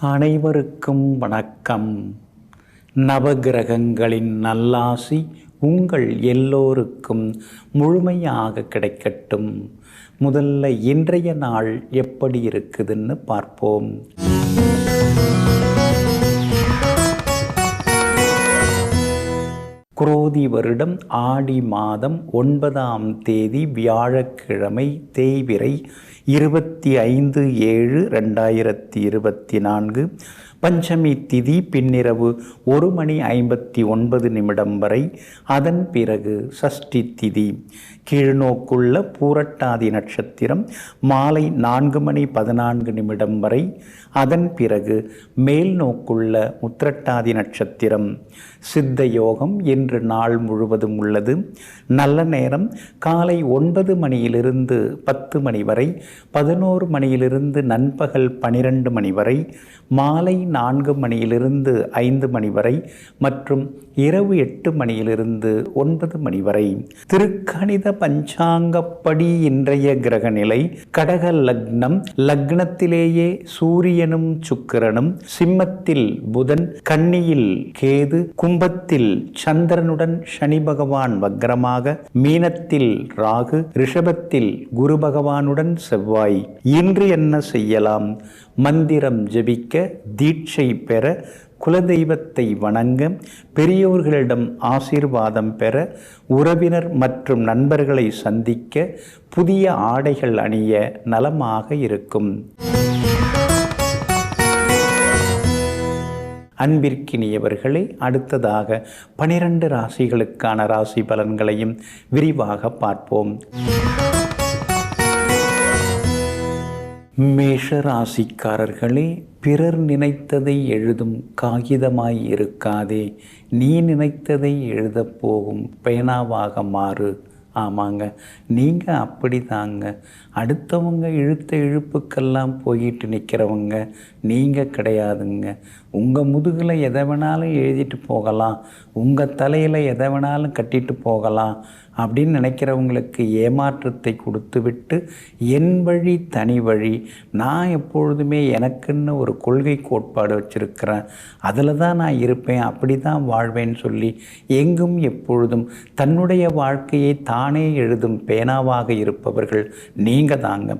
அனைவருக்கும் வணக்கம். நவகிரகங்களின் நல்லாசி உங்கள் எல்லோருக்கும் முழுமையாக கிடைக்கட்டும். முதல்ல இன்றைய நாள் எப்படி இருக்குதுன்னு பார்ப்போம். குரோதி வருடம் ஆடி மாதம் 9ஆம் தேதி வியாழக்கிழமை, தேய்பிறை 25/7/2024. பஞ்சமி திதி பின்னிரவு 1:59 வரை. அதன் பிறகு சஷ்டி திதி. கீழ்நோக்குள்ள பூரட்டாதி நட்சத்திரம் மாலை 4:14 வரை. அதன் பிறகு மேல் நோக்குள்ள உத்திரட்டாதி நட்சத்திரம். சித்த யோகம் இன்று நாள் முழுவதும் உள்ளது. நல்ல நேரம் காலை 9 மணியிலிருந்து 10 மணி வரை, 11 மணியிலிருந்து நண்பகல் 12 மணி வரை, மாலை 4 மணியிலிருந்து 5 மணி வரை மற்றும் இரவு 8 மணியிலிருந்து 9 மணி வரை. திருக்கணித பஞ்சாங்கப்படி இன்றைய கிரக நிலை: கடக லக்னம், லக்னத்திலேயே சூரியனும் சுக்கிரனும், சிம்மத்தில் புதன், கன்னியில் கேது, கும்பத்தில் சந்திரனுடன் சனி பகவான் வக்ரமாக, மீனத்தில் ராகு, ரிஷபத்தில் குரு பகவானுடன் செவ்வாய். இன்று என்ன செய்யலாம்? மந்திரம் ஜபிக்க, தீட்சை பெற, குலதெய்வத்தை வணங்க, பெரியோர்களிடம் ஆசீர்வாதம் பெற, உறவினர் மற்றும் நண்பர்களை சந்திக்க, புதிய ஆடைகள் அணிய நலமாக இருக்கும். அன்பிற்கினியவர்களே, அடுத்ததாக 12 ராசிகளுக்கான ராசி பலன்களையும் விரிவாக பார்ப்போம். மேஷ ராசிக்காரர்களே, பிறர் நினைத்ததை எழுதும் காகிதமாய் இருக்காதே, நீ நினைத்ததை எழுதப் போகும் பேனாவாக மாறு. ஆமாங்க, நீங்கள் அப்படி தாங்க. அடுத்தவங்க இழுத்த இழுப்புக்கெல்லாம் போயிட்டு நிற்கிறவங்க நீங்கள் கிடையாதுங்க. உங்கள் முதுகில் எதை வேணாலும் எழுதிட்டு போகலாம், உங்கள் தலையில் எதை வேணாலும் கட்டிட்டு போகலாம் அப்படின்னு நினைக்கிறவங்களுக்கு ஏமாற்றத்தை கொடுத்து விட்டு, என் வழி தனி வழி, நான் எப்பொழுதுமே எனக்குன்னு ஒரு கொள்கை கோட்பாடு வச்சுருக்கிறேன், அதில் தான் நான் இருப்பேன், அப்படி தான் வாழ்வேன்னு சொல்லி எங்கும் எப்பொழுதும் தன்னுடைய வாழ்க்கையை தானே எழுதும் பேனாவாக இருப்பவர்கள் நீங்கள் தாங்க.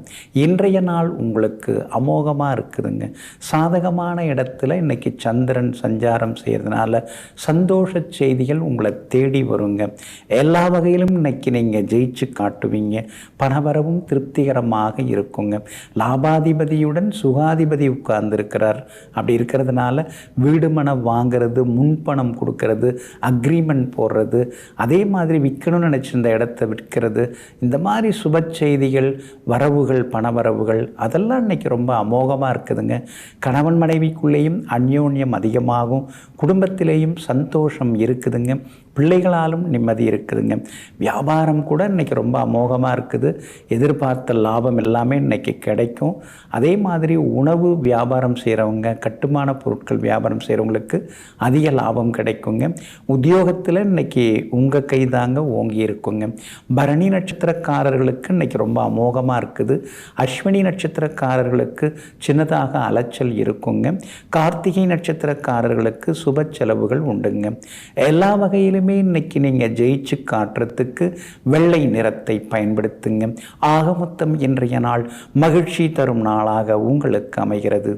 இன்றைய நாள் உங்களுக்கு அமோகமாக இருக்குதுங்க. சாதகமான இடத்துல இன்னைக்கு சந்திரன் சஞ்சாரம் செய்கிறதுனால சந்தோஷ செய்திகள் உங்களை தேடி வருங்க. எல்லா வகையிலும் இன்னைக்கு நீங்கள் ஜெயிச்சு காட்டுவீங்க. பணவரவும் திருப்திகரமாக இருக்குங்க. லாபாதிபதியுடன் சுகாதிபதி உட்கார்ந்துருக்கிறார். அப்படி இருக்கிறதுனால வீடு மனம் வாங்கிறது, முன்பணம் கொடுக்கறது, அக்ரிமெண்ட் போடுறது, அதே மாதிரி விற்கணும்னு நினச்சிருந்த இடத்த விற்கிறது, இந்த மாதிரி சுப செய்திகள், வரவுகள், பணவரவுகள் அதெல்லாம் இன்னைக்கு ரொம்ப அமோகமாக இருக்குதுங்க. கணவன் மனைவிக்குள்ளேயும் அந்யோன்யம் அதிகமாகும். குடும்பத்திலேயும் சந்தோஷம் இருக்குதுங்க. பிள்ளைகளாலும் நிம்மதி இருக்குதுங்க. வியாபாரம் கூட இன்றைக்கி ரொம்ப அமோகமாக இருக்குது. எதிர்பார்த்த லாபம் எல்லாமே இன்றைக்கி கிடைக்கும். அதே மாதிரி உணவு வியாபாரம் செய்கிறவங்க, கட்டுமான பொருட்கள் வியாபாரம் செய்கிறவங்களுக்கு அதிக லாபம் கிடைக்குங்க. உத்தியோகத்தில் இன்றைக்கி உங்கள் கை தாங்க ஓங்கி இருக்குங்க. பரணி நட்சத்திரக்காரர்களுக்கு இன்றைக்கி ரொம்ப அமோகமாக இருக்குது. அஸ்வினி நட்சத்திரக்காரர்களுக்கு சின்னதாக அலைச்சல் இருக்குங்க. கார்த்திகை நட்சத்திரக்காரர்களுக்கு சுப செலவுகள் உண்டுங்க. எல்லா வகையிலுமே இன்னைக்கு நீங்கள் ஜெயிச்சு காட்டுறதுக்கு வெள்ளை நிறத்தை பயன்படுத்துங்க. ஆக மொத்தம் இன்றைய நாள் மகிழ்ச்சி தரும் நாளாக உங்களுக்கு அமைகிறது.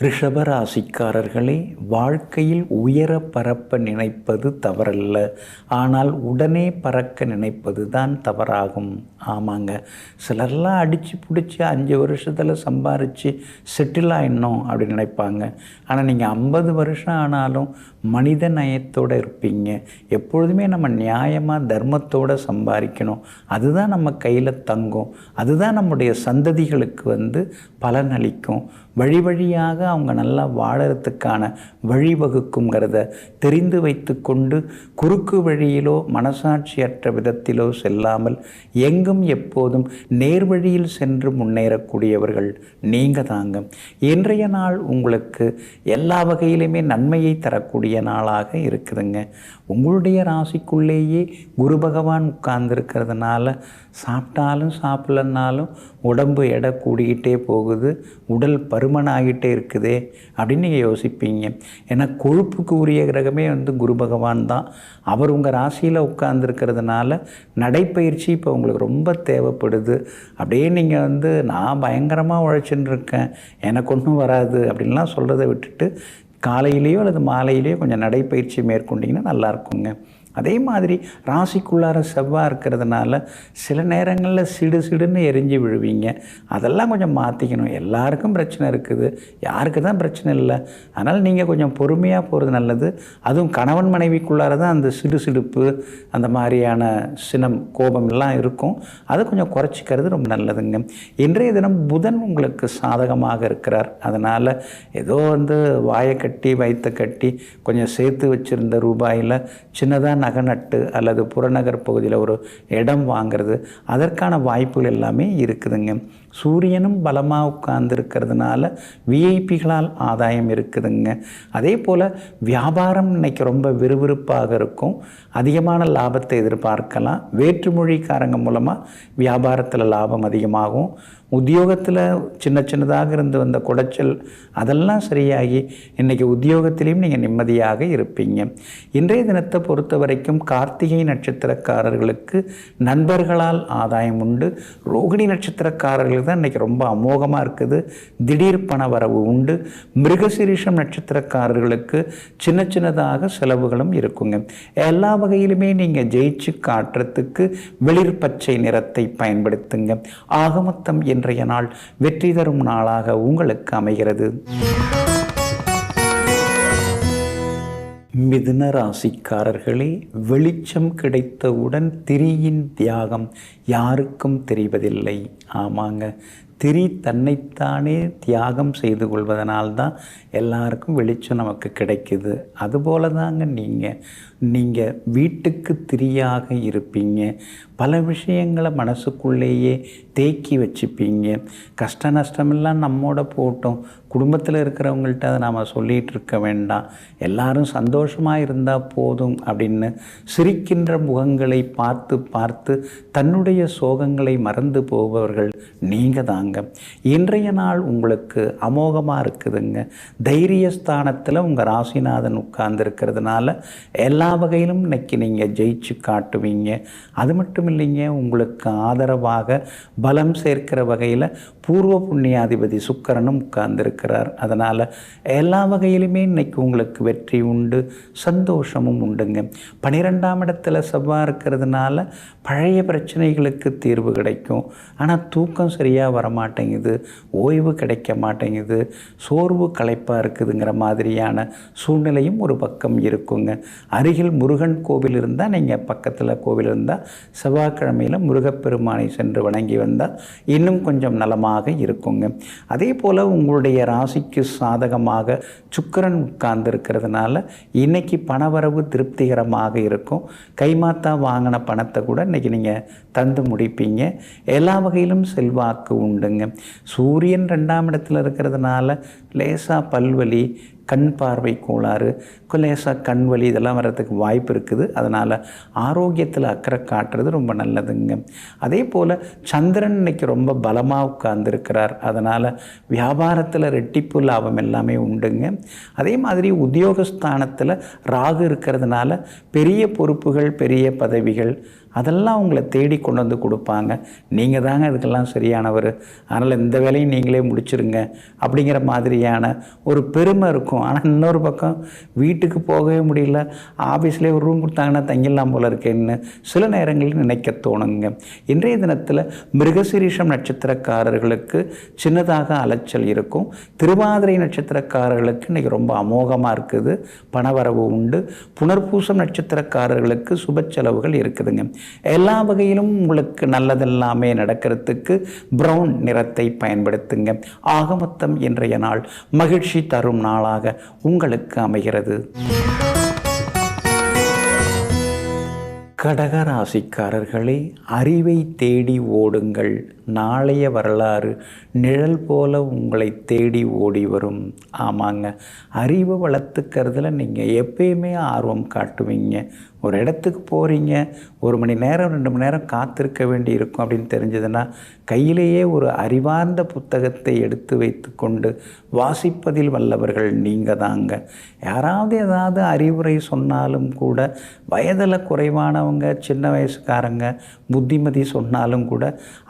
ரிஷபராசிக்காரர்களே, வாழ்க்கையில் உயர பறப்ப நினைப்பது தவறல்ல, ஆனால் உடனே பறக்க நினைப்பது தான் தவறாகும். ஆமாங்க, சிலர்லாம் அடித்து பிடிச்சி 5 வருஷத்தில் சம்பாரித்து செட்டில் ஆகிடணும் அப்படின்னு நினைப்பாங்க. ஆனால் நீங்கள் 50 வருஷம் ஆனாலும் மனித நயத்தோடு இருப்பீங்க. எப்பொழுதுமே நம்ம நியாயமாக தர்மத்தோடு சம்பாதிக்கணும். அதுதான் நம்ம கையில் தங்கும். அதுதான் நம்முடைய சந்ததிகளுக்கு பலனளிக்கும். வழி வழியாக அவங்க நல்லா வாழறதுக்கான வழிவகுக்குங்கிறத தெரிந்து வைத்து கொண்டு குறுக்கு வழியிலோ மனசாட்சியற்ற விதத்திலோ செல்லாமல் எங்கும் எப்போதும் நேர்வழியில் சென்று முன்னேறக்கூடியவர்கள் நீங்கள் தாங்க. இன்றைய நாள் உங்களுக்கு எல்லா வகையிலுமே நன்மையை தரக்கூடிய நாளாக இருக்குதுங்க. உங்களுடைய ராசிக்குள்ளேயே குரு பகவான் உட்கார்ந்துருக்கிறதுனால சாப்பிட்டாலும் சாப்பிடலனாலும் உடம்பு எடை கூடிக்கிட்டே போகுது, உடல் பருமனாகிட்டே இருக்குதே அப்படின்னு நீங்கள் யோசிப்பீங்க. ஏன்னா கொழுப்புக்கு உரிய கிரகமே குரு பகவான் தான். அவர் உங்கள் ராசியில் உட்கார்ந்துருக்கிறதுனால நடைப்பயிற்சி இப்போ உங்களுக்கு ரொம்ப தேவைப்படுது. அப்படியே நீங்கள் நான் பயங்கரமாக உழைச்சின்னு இருக்கேன், எனக்கு ஒன்றும் வராது அப்படின்லாம் சொல்கிறத விட்டுட்டு காலையிலேயோ அல்லது மாலையிலேயோ கொஞ்சம் நடைப்பயிற்சி மேற்கொண்டிங்கன்னா நல்லாயிருக்குங்க. அதே மாதிரி ராசிக்குள்ளார செவ்வாய் இருக்கிறதுனால சில நேரங்களில் சிடுன்னு எரிஞ்சு விழுவீங்க. அதெல்லாம் கொஞ்சம் மாற்றிக்கணும். எல்லாருக்கும் பிரச்சனை இருக்குது, யாருக்கு தான் பிரச்சனை இல்லை. அதனால் நீங்கள் கொஞ்சம் பொறுமையாக போகிறது நல்லது. அதுவும் கணவன் மனைவிக்குள்ளார தான் அந்த சிடுப்பு அந்த மாதிரியான சினம் கோபம் எல்லாம் இருக்கும். அதை கொஞ்சம் குறைச்சிக்கிறது ரொம்ப நல்லதுங்க. இன்றைய தினம் புதன் உங்களுக்கு சாதகமாக இருக்கிறார். அதனால் ஏதோ வாயை கட்டி வயிற்றை கட்டி கொஞ்சம் சேர்த்து வச்சுருந்த ரூபாயில் சின்னதாக நகை நட்டு அல்லது புறநகர் பகுதியில் ஒரு இடம் வாங்கிறது, அதற்கான வாய்ப்புகள் எல்லாமே இருக்குதுங்க. சூரியனும் பலமாக உட்கார்ந்துருக்கிறதுனால விஐபிகளால் ஆதாயம் இருக்குதுங்க. அதே போல் வியாபாரம் இன்னைக்கு ரொம்ப விறுவிறுப்பாக இருக்கும். அதிகமான லாபத்தை எதிர்பார்க்கலாம். வேற்றுமொழிக்காரங்க மூலமாக வியாபாரத்தில் லாபம் அதிகமாகும். உத்தியோகத்தில் சின்னதாக இருந்து வந்த குடைச்சல் அதெல்லாம் சரியாகி இன்றைக்கி உத்தியோகத்திலையும் நீங்கள் நிம்மதியாக இருப்பீங்க. இன்றைய தினத்தை பொறுத்த வரைக்கும் கார்த்திகை நட்சத்திரக்காரர்களுக்கு நண்பர்களால் ஆதாயம் உண்டு. ரோகிணி நட்சத்திரக்காரர்களுக்கு தான் இன்றைக்கி ரொம்ப அமோகமாக இருக்குது. திடீர் பண வரவு உண்டு. மிருகசீரிஷம் நட்சத்திரக்காரர்களுக்கு சின்னதாக செலவுகளும் இருக்குங்க. எல்லா வகையிலுமே நீங்கள் ஜெயிச்சு காட்டுறதுக்கு வெளிர் பச்சை நிறத்தை பயன்படுத்துங்க. ஆகமொத்தம் இன்றைய நாள் வெற்றி தரும் நாளாக உங்களுக்கு அமைகிறது. மிதுன ராசிக்காரர்களே, வெளிச்சம் கிடைத்தவுடன் திரியின் தியாகம் யாருக்கும் தெரிவதில்லை. ஆமாங்க, திரி தன்னைத்தானே தியாகம் செய்து கொள்வதனால்தான் எல்லாருக்கும் வெளிச்சம் நமக்கு கிடைக்குது. அதுபோல தாங்க நீங்கள் வீட்டுக்கு திரியாக இருப்பீங்க. பல விஷயங்களை மனசுக்குள்ளேயே தேக்கி வச்சுப்பீங்க. கஷ்ட நஷ்டமெல்லாம் நம்மோட போட்டோம், குடும்பத்தில் இருக்கிறவங்கள்ட்ட அதை நாம் சொல்லிகிட்டு இருக்க வேண்டாம், எல்லாரும் சந்தோஷமாக இருந்தால் போதும் அப்படின்னு சிரிக்கின்ற முகங்களை பார்த்து தன்னுடைய சோகங்களை மறந்து போபவர்கள் நீங்கள் தாங்க. இன்றைய நாள் உங்களுக்கு அமோகமாக இருக்குதுங்க. தைரியஸ்தானத்தில் உங்கள் ராசிநாதன் உட்கார்ந்து இருக்கிறதுனால எல்லா வகையிலும் இன்னைக்கு நீங்கள் ஜெயிச்சு காட்டுவீங்க. அது மட்டும் இல்லைங்க, உங்களுக்கு ஆதரவாக பலம் சேர்க்கிற வகையில் பூர்வ புண்ணியாதிபதி சுக்கிரனும் உட்கார்ந்துருக்கிறார். அதனால் எல்லா வகையிலுமே இன்னைக்கு உங்களுக்கு வெற்றி உண்டு, சந்தோஷமும் உண்டுங்க. 12ஆம் இடத்துல செவ்வாய் இருக்கிறதுனால பழைய பிரச்சனைகளுக்கு தீர்வு கிடைக்கும். ஆனால் தூக்கம் சரியாக வரமாட்டேங்குது, ஓய்வு கிடைக்க மாட்டேங்குது, சோர்வு களைப்பாக இருக்குதுங்கிற மாதிரியான சூழ்நிலையும் ஒரு பக்கம் இருக்குங்க. அருகில் முருகன் கோவில் இருந்தால், நீங்கள் பக்கத்தில் கோவில் இருந்தால் செவ்வாய்க்கிழமையில் முருகப்பெருமானை சென்று வணங்கி வந்தால் இன்னும் கொஞ்சம் நலமாக இருக்குங்க. அதே போல் உங்களுடைய ராசிக்கு சாதகமாக சுக்கிரன் உட்கார்ந்து இருக்கிறதுனால இன்னைக்கு பணவரவு திருப்திகரமாக இருக்கும். கைமாத்தா வாங்கின பணத்தை கூட இன்னைக்கு நீங்கள் தந்து முடிப்பீங்க. எல்லா வகையிலும் செல்வாக்கு உண்டுங்க. சூரியன் 2ஆம் இடத்துல இருக்கிறதுனால லேசாக பல்வலி, கண் பார்வை கோளாறு, லேசாக கண் வலி இதெல்லாம் வர்றதுக்கு வாய்ப்பு இருக்குது. அதனால் ஆரோக்கியத்தில் அக்கறை காட்டுறது ரொம்ப நல்லதுங்க. அதே போல் சந்திரன் இன்னைக்கு ரொம்ப பலமாக உட்கார்ந்துருக்கிறார். அதனால் வியாபாரத்தில் ரெட்டிப்பு லாபம் எல்லாமே உண்டுங்க. அதே மாதிரி உத்தியோகஸ்தானத்தில் ராகு இருக்கிறதுனால பெரிய பொறுப்புகள், பெரிய பதவிகள் அதெல்லாம் உங்களை தேடி கொண்டு வந்து கொடுப்பாங்க. நீங்கள் தாங்க இதுக்கெல்லாம் சரியானவர், அதனால் இந்த வேலையும் நீங்களே முடிச்சிருங்க அப்படிங்கிற மாதிரியான ஒரு பெருமை இருக்கும். ஆனால் இன்னொரு பக்கம் வீட்டுக்கு போகவே முடியல, ஆஃபீஸ்லேயே ஒரு ரூம் கொடுத்தாங்கன்னா தங்கிடலாம் போல இருக்கேன்னு சில நேரங்களில் நினைக்க தோணுங்க. இன்றைய தினத்தில் மிருகசீரிஷம் நட்சத்திரக்காரர்களுக்கு சின்னதாக அலைச்சல் இருக்கும். திருவாதிரை நட்சத்திரக்காரர்களுக்கு இன்றைக்கி ரொம்ப அமோகமாக இருக்குது, பணவரவு உண்டு. புனர்பூசம் நட்சத்திரக்காரர்களுக்கு சுப செலவுகள் இருக்குதுங்க. எல்லா வகையிலும் உங்களுக்கு நல்லதெல்லாமே நடக்கிறதுக்கு பிரவுன் நிறத்தை பயன்படுத்துங்க. ஆக மொத்தம் இன்றைய நாள் மகிழ்ச்சி தரும் நாளாக உங்களுக்கு அமைகிறது. கடகராசிக்காரர்களே, அறிவை தேடி ஓடுங்கள். நாளைய வரலாறு நிழல் போல உங்களை தேடி ஓடி வரும். ஆமாங்க, அறிவை வளர்த்துக்கிறதுல நீங்கள் எப்பயுமே ஆர்வம் காட்டுவீங்க. ஒரு இடத்துக்கு போகிறீங்க, 1 மணி நேரம் 2 மணி நேரம் காத்திருக்க வேண்டி இருக்கும் அப்படின்னு தெரிஞ்சதுன்னா, கையிலேயே ஒரு அறிவார்ந்த புத்தகத்தை எடுத்து வைத்து கொண்டு வாசிப்பதில் வல்லவர்கள் நீங்கள் தாங்க. யாராவது ஏதாவது அறிவுரை சொன்னாலும் கூட, வயதில் குறைவானவங்க, சின்ன வயசுக்காரங்க புத்திமதி சொன்னாலும் கூட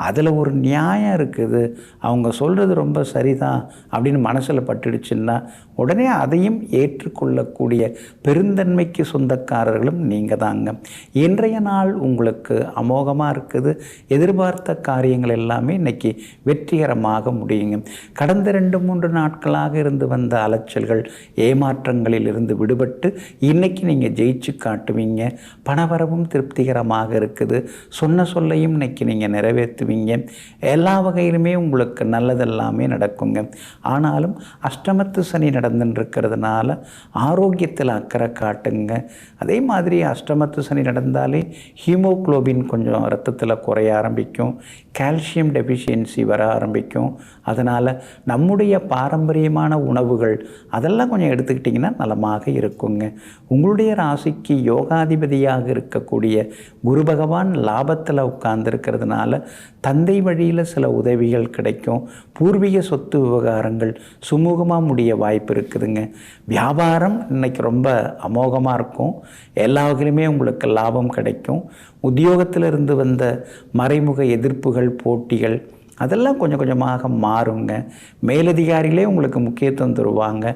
அதில் ஒரு நியாயம் இருக்குது, அவங்க சொல்கிறது ரொம்ப சரிதான் அப்படின்னு மனசில் பட்டுடுச்சுன்னா உடனே அதையும் ஏற்றுக்கொள்ளக்கூடிய பெருந்தன்மைக்கு சொந்தக்காரர்களும் நீங்கள் தாங்க. இன்றைய நாள் உங்களுக்கு அமோகமாக இருக்குது. எதிர்பார்த்த காரியங்கள் எல்லாமே இன்றைக்கி வெற்றிகரமாக முடியுங்க. கடந்த 2-3 நாட்களாக இருந்து வந்த அலைச்சல்கள், ஏமாற்றங்களில் இருந்து விடுபட்டு இன்றைக்கி நீங்கள் ஜெயிச்சு காட்டுவீங்க. பணவரவும் திருப்திகரமாக இருக்குது. சொன்ன சொல்லையும் இன்றைக்கி நீங்கள் நிறைவேற்றுவீங்க. எல்லா வகையிலுமே உங்களுக்கு நல்லதெல்லாமே நடக்குங்க. ஆனாலும் அஷ்டமத்து சனி நடந்துருக்கிறதுனால ஆரோக்கியத்தில் அக்கறை காட்டுங்க. அதே மாதிரி அஷ்டமத்து சனி நடந்தாலே ஹீமோக்ளோபின் கொஞ்சம் ரத்தத்தில் குறைய ஆரம்பிக்கும், கால்சியம் டெஃபிஷியன்சி வர ஆரம்பிக்கும். அதனால் நம்முடைய பாரம்பரியமான உணவுகள் அதெல்லாம் கொஞ்சம் எடுத்துக்கிட்டிங்கன்னா நலமாக இருக்குங்க. உங்களுடைய ராசிக்கு யோகாதிபதியாக இருக்கக்கூடிய குரு பகவான் லாபத்தில் உட்கார்ந்துருக்கிறதுனால தந்தை வழியில் சில உதவிகள் கிடைக்கும். பூர்வீக சொத்து விவகாரங்கள் சுமூகமாக முடிய வாய்ப்பு இருக்குதுங்க. வியாபாரம் இன்றைக்கி ரொம்ப அமோகமாக இருக்கும். எல்லா வகையிலுமே உங்களுக்கு லாபம் கிடைக்கும். உத்தியோகத்தில் இருந்து வந்த மறைமுக எதிர்ப்புகள், போட்டிகள் அதெல்லாம் கொஞ்சம் கொஞ்சமாக மாறுங்க. மேலதிகாரிகளே உங்களுக்கு முக்கியத்துவம் தருவாங்க.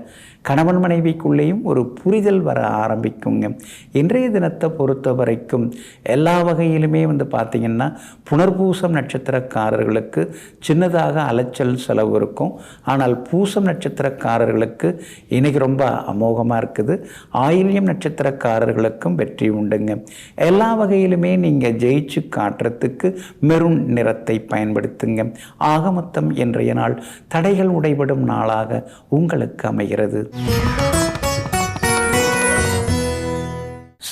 கணவன் மனைவிக்குள்ளேயும் ஒரு புரிதல் வர ஆரம்பிக்குங்க. இன்றைய தினத்தை பொறுத்த வரைக்கும் எல்லா வகையிலுமே பார்த்திங்கன்னா புனர்பூசம் நட்சத்திரக்காரர்களுக்கு சின்னதாக அலைச்சல் செலவு இருக்கும். ஆனால் பூசம் நட்சத்திரக்காரர்களுக்கு இன்றைக்கி ரொம்ப அமோகமாக இருக்குது. ஆயில்யம் நட்சத்திரக்காரர்களுக்கும் வெற்றி உண்டுங்க. எல்லா வகையிலுமே நீங்கள் ஜெயிச்சு காட்டுறதுக்கு மெரூன் நிறத்தை பயன்படுத்துங்க. ஆக மொத்தம் இன்றைய நாள் தடைகள் உடைபடும் நாளாக உங்களுக்கு அமைகிறது.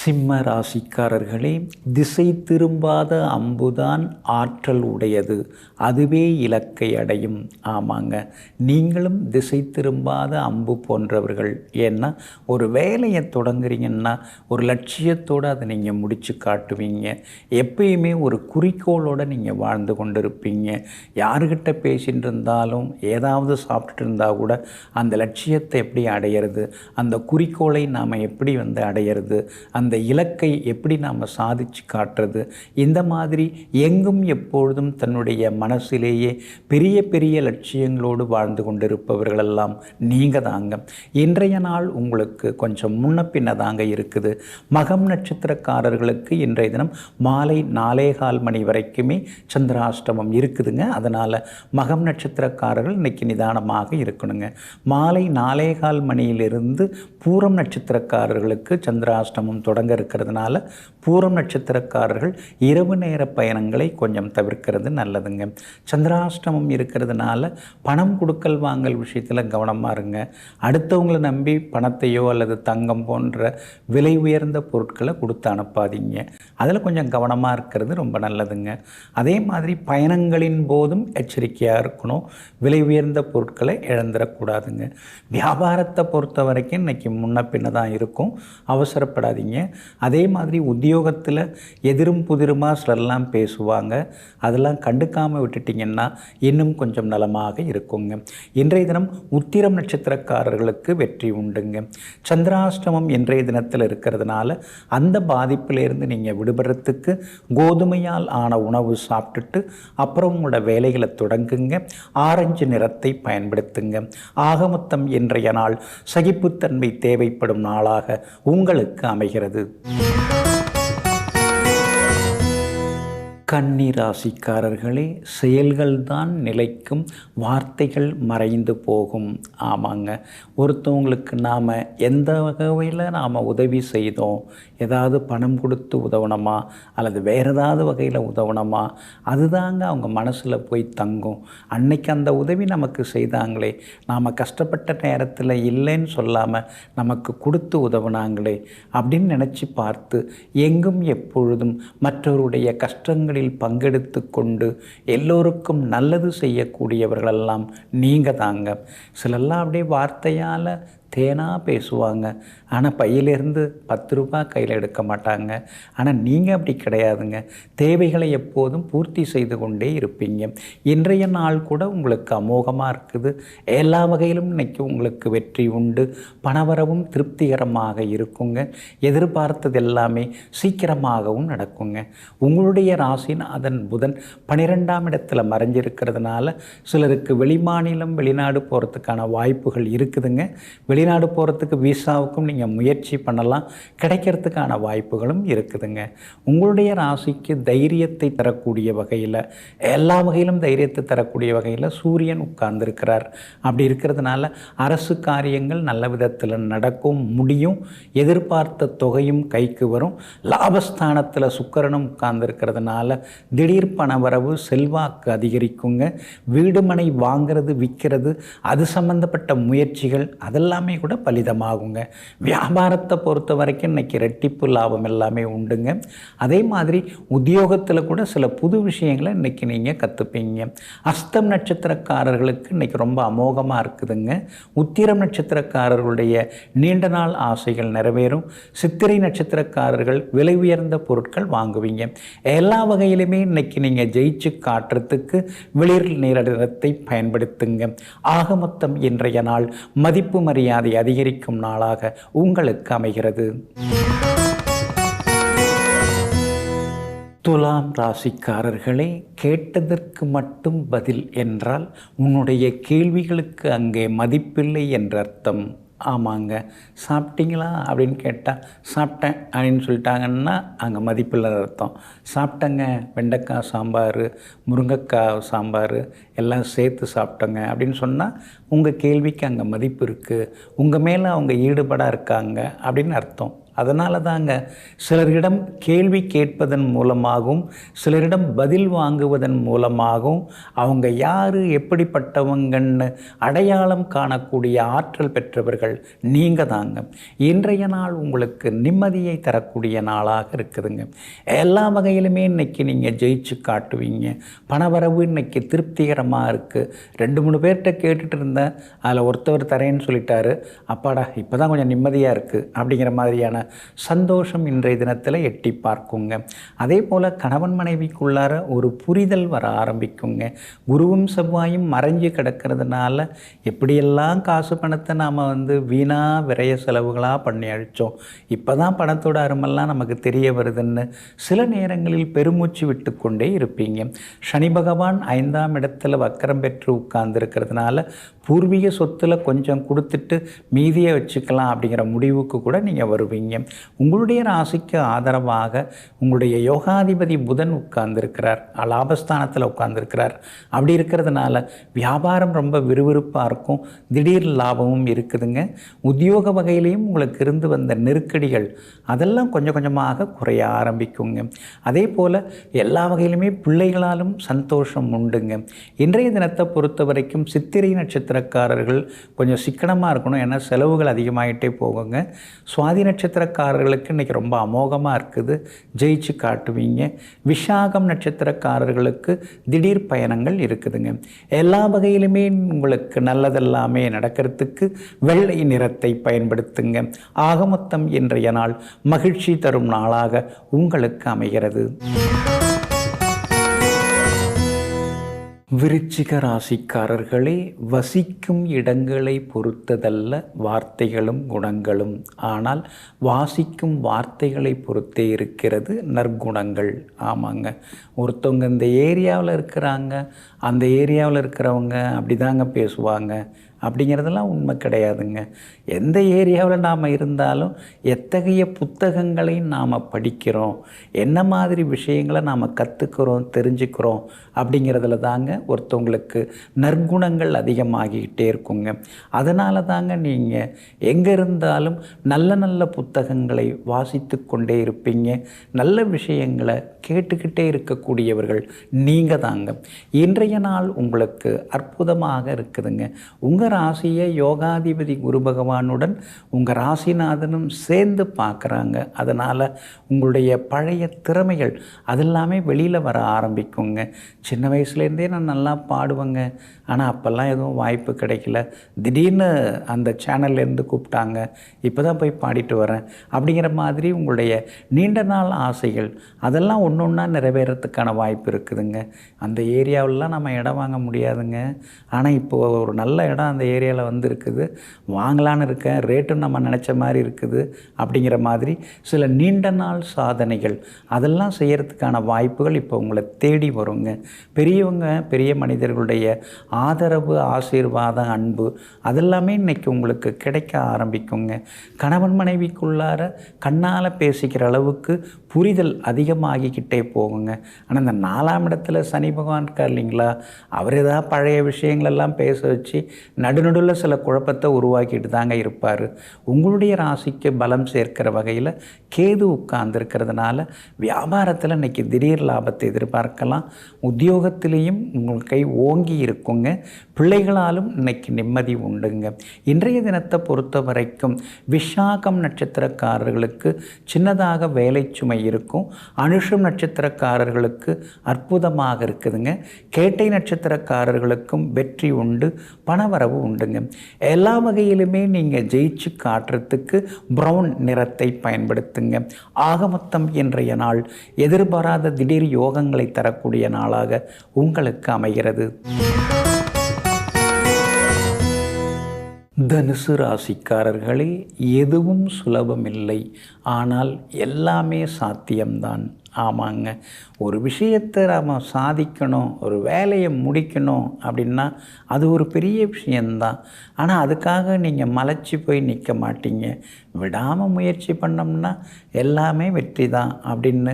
சிம்ம ராசிக்காரர்களே, திசை திரும்பாத அம்புதான் ஆற்றல் உடையது, அதுவே இலக்கை அடையும். ஆமாங்க, நீங்களும் திசை திரும்பாத அம்பு போன்றவர்கள். ஏன்னா ஒரு வேலையை தொடங்குறீங்கன்னா ஒரு லட்சியத்தோடு அதை நீங்கள் முடித்து காட்டுவீங்க. எப்பயுமே ஒரு குறிக்கோளோடு நீங்கள் வாழ்ந்து கொண்டிருப்பீங்க. யாருக்கிட்ட பேசிகிட்டு இருந்தாலும் ஏதாவது சாப்பிட்டுட்டு இருந்தால் கூட அந்த லட்சியத்தை எப்படி அடையிறது, அந்த குறிக்கோளை நாம் எப்படி அடையிறது, அந்த இலக்கை எப்படி நாம் சாதிச்சு காட்டுறது, இந்த மாதிரி எங்கும் எப்பொழுதும் தன்னுடைய மனசிலேயே பெரிய பெரிய லட்சியங்களோடு வாழ்ந்து கொண்டிருப்பவர்களெல்லாம் நீங்கள் தாங்க. இன்றைய நாள் உங்களுக்கு கொஞ்சம் முன்ன பின்ன தாங்க இருக்குது. மகம் நட்சத்திரக்காரர்களுக்கு இன்றைய தினம் மாலை 4:15 மணி வரைக்குமே சந்திராஷ்டமம் இருக்குதுங்க. அதனால் மகம் நட்சத்திரக்காரர்கள் இன்றைக்கி நிதானமாக இருக்கணுங்க. மாலை 4:15 மணியிலிருந்து பூரம் நட்சத்திரக்காரர்களுக்கு சந்திராஷ்டமம் தொடங்க இருக்கிறதுனால பூரம் நட்சத்திரக்காரர்கள் இரவு நேர பயணங்களை கொஞ்சம் தவிர்க்கிறது நல்லதுங்க. சந்திராஷ்டமம் இருக்கிறதுனால பணம் கொடுக்கல் வாங்கல் விஷயத்தில் கவனமாக இருங்க. அடுத்தவங்களை நம்பி பணத்தையோ அல்லது தங்கம் போன்ற விலை உயர்ந்த பொருட்களை கொடுத்து அனுப்பாதீங்க. அதில் கொஞ்சம் கவனமாக இருக்கிறது ரொம்ப நல்லதுங்க. அதே மாதிரி பயணங்களின் போதும் எச்சரிக்கையாக இருக்கணும். விலை உயர்ந்த பொருட்களை இழந்துடக்கூடாதுங்க. வியாபாரத்தை பொறுத்த வரைக்கும் இன்றைக்கி முன்ன பின்ன தான் இருக்கும், அவசரப்படாதீங்க. அதே மாதிரி உத்தியோகத்தில் எதிரும் புதிருமாக சிலர்லாம் பேசுவாங்க. அதெல்லாம் கண்டுக்காமல் விட்டுட்டிங்கன்னா இன்னும் கொஞ்சம் நலமாக இருக்குங்க. இன்றைய தினம் உத்திரம் நட்சத்திரக்காரர்களுக்கு வெற்றி உண்டுங்க. சந்திராஷ்டமம் இன்றைய தினத்தில் இருக்கிறதுனால அந்த பாதிப்பிலிருந்து நீங்கள் விடுபடுறதுக்கு கோதுமையால் ஆன உணவு சாப்பிட்டுட்டு அப்புறம் உங்களோட வேலைகளை தொடங்குங்க. ஆரஞ்சு நிறத்தை பயன்படுத்துங்க. ஆக மொத்தம் இன்றைய நாள் சகிப்புத்தன்மை தேவைப்படும் நாளாக உங்களுக்கு அமைகிறது. கன்னி ராசிக்காரர்களே, செயல்கள் தான் நிலைக்கும், வார்த்தைகள் மறைந்து போகும். ஆமாங்க, ஒருத்தவங்களுக்கு நாம் எந்த வகையில் நாம் உதவி செய்தோம், ஏதாவது பணம் கொடுத்து உதவணுமா அல்லது வேறு ஏதாவது வகையில் உதவணுமா, அதுதாங்க அவங்க மனசில் போய் தங்கும். அன்னைக்கு அந்த உதவி நமக்கு செய்தாங்களே, நாம் கஷ்டப்பட்ட நேரத்தில் இல்லைன்னு சொல்லாமல் நமக்கு கொடுத்து உதவுனாங்களே அப்படின்னு நினச்சி பார்த்து எங்கும் எப்பொழுதும் மற்றவருடைய கஷ்டங்களில் பங்கெடுத்து கொண்டு எல்லோருக்கும் நல்லது செய்யக்கூடியவர்களெல்லாம் நீங்கள் தாங்க. சிலெல்லாம் அப்படியே வார்த்தையால் தேனாக பேசுவாங்க. ஆனால் பையிலேருந்து 10 ரூபாய் கையில் எடுக்க மாட்டாங்க. ஆனால் நீங்கள் அப்படி கிடையாதுங்க. தேவைகளை எப்போதும் பூர்த்தி செய்து கொண்டே இருப்பீங்க. இன்றைய நாள் கூட உங்களுக்கு அமோகமாக இருக்குது. எல்லா வகையிலும் இன்றைக்கி உங்களுக்கு வெற்றி உண்டு. பணவரவும் திருப்திகரமாக இருக்குங்க. எதிர்பார்த்தது எல்லாமே சீக்கிரமாகவும் நடக்குங்க. உங்களுடைய ராசிநாதன் புதன் 12ஆம் இடத்துல மறைஞ்சிருக்கிறதுனால சிலருக்கு வெளிமாநிலம் வெளிநாடு போகிறதுக்கான வாய்ப்புகள் இருக்குதுங்க. வெளிநாடு போகிறதுக்கு விசாவுக்கும் நீங்கள் முயற்சி பண்ணலாம். கிடைக்கிறதுக்கான வாய்ப்புகளும் இருக்குதுங்க. உங்களுடைய ராசிக்கு தைரியத்தை தரக்கூடிய வகையில், எல்லா வகையிலும் தைரியத்தை தரக்கூடிய வகையில் சூரியன் உட்கார்ந்துருக்கிறார். அப்படி இருக்கிறதுனால அரசு காரியங்கள் நல்ல விதத்தில் நடக்கும், முடியும். எதிர்பார்த்த தொகையும் கைக்கு வரும். லாபஸ்தானத்தில் சுக்கிரனும் உட்கார்ந்துருக்கிறதுனால திடீர் பணவரவு, செல்வாக்கு அதிகரிக்குங்க. வீடு மனை வாங்கிறது, விற்கிறது, அது சம்பந்தப்பட்ட முயற்சிகள் அதெல்லாமே கூட பலிதமாகுங்க. வியாபாரத்தை பொறுத்த வரைக்கும் இன்றைக்கி ரெட்டிப்பு லாபம் எல்லாமே உண்டுங்க. அதே மாதிரி உத்தியோகத்தில் கூட சில புது விஷயங்களை இன்றைக்கி நீங்கள் கற்றுப்பீங்க. அஸ்தம் நட்சத்திரக்காரர்களுக்கு இன்றைக்கி ரொம்ப அமோகமாக இருக்குதுங்க. உத்திரம் நட்சத்திரக்காரர்களுடைய நீண்ட நாள் ஆசைகள் நிறைவேறும். சித்திரை நட்சத்திரக்காரர்கள் விலை உயர்ந்த பொருட்கள் வாங்குவீங்க. எல்லா வகையிலுமே இன்றைக்கி நீங்கள் ஜெயிச்சு காட்டுறதுக்கு வெளிர் நிறத்தை பயன்படுத்துங்க. ஆக மொத்தம் இன்றைய நாள் மதிப்பு மரியாதை அதிகரிக்கும் நாளாக உங்களுக்கு அமைகிறது. துலாம் ராசிக்காரர்களே, கேட்டதற்கு மட்டும் பதில் என்றால் உன்னுடைய கேள்விகளுக்கு அங்கே மதிப்பில்லை என்ற அர்த்தம். ஆமாங்க. சாப்பிட்டீங்களா அப்படின்னு கேட்டால் சாப்பிட்டேன் அப்படின்னு சொல்லிட்டாங்கன்னா அங்கே மதிப்பில்லை அர்த்தம். சாப்பிட்டேங்க, வெண்டைக்காய் சாம்பார், முருங்கைக்காய் சாம்பார் எல்லாம் சேர்த்து சாப்பிட்டேங்க அப்படின்னு சொன்னால் உங்கள் கேள்விக்கு அங்கே மதிப்பு இருக்குது, உங்கள் மேலே அவங்க ஈடுபாடாக இருக்காங்க அப்படின்னு அர்த்தம். அதனால தாங்க சிலரிடம் கேள்வி கேட்பதன் மூலமாகவும் சிலரிடம் பதில் வாங்குவதன் மூலமாகவும் அவங்க யார், எப்படிப்பட்டவங்கன்னு அடையாளம் காணக்கூடிய ஆற்றல் பெற்றவர்கள் நீங்கள் தாங்க. இன்றைய நாள் உங்களுக்கு நிம்மதியை தரக்கூடிய நாளாக இருக்குதுங்க. எல்லா வகையிலுமே இன்றைக்கி நீங்கள் ஜெயிச்சு காட்டுவீங்க. பணவரவு இன்றைக்கி திருப்திகரமாக இருக்குது. 2-3 பேர்கிட்ட கேட்டுட்டு இருந்தேன், அதில் ஒருத்தவர் தரேன்னு சொல்லிட்டாரு. அப்பாடா இப்போ தான் கொஞ்சம் நிம்மதியாக இருக்குது அப்படிங்கிற மாதிரியான சந்தோஷம் இன்றைய தினத்தில் எட்டி பார்க்குங்க. அதே போல் கணவன் மனைவிக்குள்ளார ஒரு புரிதல் வர ஆரம்பிக்குங்க. குருவும் செவ்வாயும் மறைஞ்சு கிடக்கிறதுனால எப்படியெல்லாம் காசு பணத்தை நாம் வீணாக விரைய செலவுகளாக பண்ணி அழித்தோம், இப்போ தான் பணத்தோட அருமெல்லாம் நமக்கு தெரிய வருதுன்னு சில நேரங்களில் பெருமூச்சு விட்டு கொண்டே இருப்பீங்க. சனி பகவான் 5ஆம் இடத்துல வக்கரம் பெற்று உட்கார்ந்துருக்கிறதுனால பூர்வீக சொத்தில் கொஞ்சம் கொடுத்துட்டு மீதியை வச்சுக்கலாம் அப்படிங்கிற முடிவுக்கு கூட நீங்கள் வருவீங்க. உங்களுடைய ராசிக்கு ஆதரவாக உங்களுடைய யோகாதிபதி புதன் உட்கார்ந்துருக்கிறார், லாபஸ்தானத்தில் உட்கார்ந்துருக்கிறார். அப்படி இருக்கிறதுனால வியாபாரம் ரொம்ப விறுவிறுப்பாக இருக்கும். திடீர் லாபமும் இருக்குதுங்க. உத்தியோக வகையிலையும் உங்களுக்கு இருந்து வந்த நெருக்கடிகள் அதெல்லாம் கொஞ்சம் கொஞ்சமாக குறைய ஆரம்பிக்குங்க. அதே போல் எல்லா வகையிலுமே பிள்ளைகளாலும் சந்தோஷம் உண்டுங்க. இன்றைய தினத்தை பொறுத்த வரைக்கும் சித்திரை நட்சத்திரக்காரர்கள் கொஞ்சம் சிக்கனமாக இருக்கணும், ஏன்னா செலவுகள் அதிகமாகிட்டே போகுங்க. சுவாதி நட்சத்திரக்காரர்களுக்கு இன்றைக்கி ரொம்ப அமோகமாக இருக்குது, ஜெயிச்சு காட்டுவீங்க. விசாகம் நட்சத்திரக்காரர்களுக்கு திடீர் பயணங்கள் இருக்குதுங்க. எல்லா வகையிலுமே உங்களுக்கு நல்லதெல்லாமே நடக்கிறதுக்கு வெள்ளை நிறத்தை பயன்படுத்துங்க. ஆக மொத்தம் இன்றைய நாள் மகிழ்ச்சி தரும் நாளாக உங்களுக்கு அமைகிறது. விருச்சிக ராசிக்காரர்களே, வசிக்கும் இடங்களை பொறுத்ததல்ல வார்த்தைகளும் குணங்களும், ஆனால் வாசிக்கும் வார்த்தைகளை பொறுத்தே இருக்கிறது நற்குணங்கள். ஆமாங்க, ஒருத்தவங்க இந்த ஏரியாவில் இருக்கிறாங்க, அந்த ஏரியாவில் இருக்கிறவங்க அப்படி தாங்க பேசுவாங்க அப்படிங்கிறதெல்லாம் உண்மை கிடையாதுங்க. எந்த ஏரியாவில் நாம் இருந்தாலும் எத்தகைய புத்தகங்களை நாம் படிக்கிறோம், என்ன மாதிரி விஷயங்களை நாம் கற்றுக்கிறோம், தெரிஞ்சுக்கிறோம் அப்படிங்கிறதுல தாங்க ஒருத்தவங்களுக்கு நற்குணங்கள் அதிகமாகிக்கிட்டே இருக்குங்க. அதனால தாங்க நீங்கள் எங்கே இருந்தாலும் நல்ல நல்ல புத்தகங்களை வாசித்து கொண்டே இருப்பீங்க. நல்ல விஷயங்களை கேட்டுக்கிட்டே இருக்கக்கூடியவர்கள் நீங்கள் தாங்க. இன்றைய நாள் உங்களுக்கு அற்புதமாக இருக்குதுங்க. உங்கள் உங்கள் ராசியை யோகாதிபதி குரு பகவானுடன் உங்கள் ராசிநாதனும் சேர்ந்து பார்க்குறாங்க. அதனால் உங்களுடைய பழைய திறமைகள் அதெல்லாமே வெளியில் வர ஆரம்பிக்குங்க. சின்ன வயசுலேருந்தே நான் நல்லா பாடுவேங்க, ஆனால் அப்போல்லாம் எதுவும் வாய்ப்பு கிடைக்கல. திடீர்னு அந்த சேனல்லேருந்து கூப்பிட்டாங்க, இப்போ தான் போய் பாடிட்டு வரேன் அப்படிங்கிற மாதிரி உங்களுடைய நீண்ட நாள் ஆசைகள் அதெல்லாம் ஒன்று ஒன்றா நிறைவேறத்துக்கான வாய்ப்பு இருக்குதுங்க. அந்த ஏரியாவிலலாம் நம்ம இடம் வாங்க முடியாதுங்க. ஆனால் இப்போது ஒரு நல்ல இடம் அந்த ஏரியாவில் வந்து இருக்குது, வாங்கலான்னு இருக்கேன், ரேட்டும் நம்ம நினச்ச மாதிரி இருக்குது அப்படிங்கிற மாதிரி சில நீண்ட நாள் சாதனைகள் அதெல்லாம் செய்கிறதுக்கான வாய்ப்புகள் இப்போ உங்களை தேடி வருங்க. பெரியவங்க பெரிய மனிதர்களுடைய ஆதரவு, ஆசீர்வாதம், அன்பு அதெல்லாமே இன்றைக்கி உங்களுக்கு கிடைக்க ஆரம்பிக்குங்க. கணவன் மனைவிக்குள்ளார கண்ணால் பேசிக்கிற அளவுக்கு புரிதல் அதிகமாகிக்கிட்டே போகுங்க. ஆனால் இந்த 4ஆம் இடத்துல சனி பகவான் இருக்கார் இல்லைங்களா, அவர் ஏதாவது பழைய விஷயங்களெல்லாம் பேச வச்சு நடுநடுவில் சில குழப்பத்தை உருவாக்கிட்டு தாங்க இருப்பார். உங்களுடைய ராசிக்கு பலம் சேர்க்கிற வகையில் கேது உட்கார்ந்துருக்கிறதுனால வியாபாரத்தில் இன்றைக்கி திடீர் லாபத்தை எதிர்பார்க்கலாம். உத்தியோகத்திலையும் உங்கள் கை ஓங்கி இருக்குங்க. பிள்ளைகளாலும் இன்றைக்கி நிம்மதி உண்டுங்க. இன்றைய தினத்தை பொறுத்த வரைக்கும் விஷாகம் நட்சத்திரக்காரர்களுக்கு சின்னதாக வேலை சுமை இருக்கும். அனுஷம் நட்சத்திரக்காரர்களுக்கு அற்புதமாக இருக்குதுங்க. கேட்டை நட்சத்திரக்காரர்களுக்கும் வெற்றி உண்டு, பணவரவு உண்டுங்க. எல்லா வகையிலுமே நீங்கள் ஜெயிச்சு காட்டுறதுக்கு ப்ரௌன் நிறத்தை பயன்படுத்துங்க. ஆக மொத்தம் இன்றைய நாள் எதிர்பாராத திடீர் யோகங்களை தரக்கூடிய நாளாக உங்களுக்கு அமைகிறது. தனுசு ராசிக்காரர்களே, எதுவும் சுலபமில்லை, ஆனால் எல்லாமே சாத்தியம்தான். ஆமாங்க, ஒரு விஷயத்தை நாம் சாதிக்கணும், ஒரு வேலையை முடிக்கணும் அப்படின்னா அது ஒரு பெரிய விஷயந்தான். ஆனால் அதுக்காக நீங்கள் மலைச்சி போய் நிற்க மாட்டீங்க. விடாமல் முயற்சி பண்ணோம்னா எல்லாமே வெற்றி தான் அப்படின்னு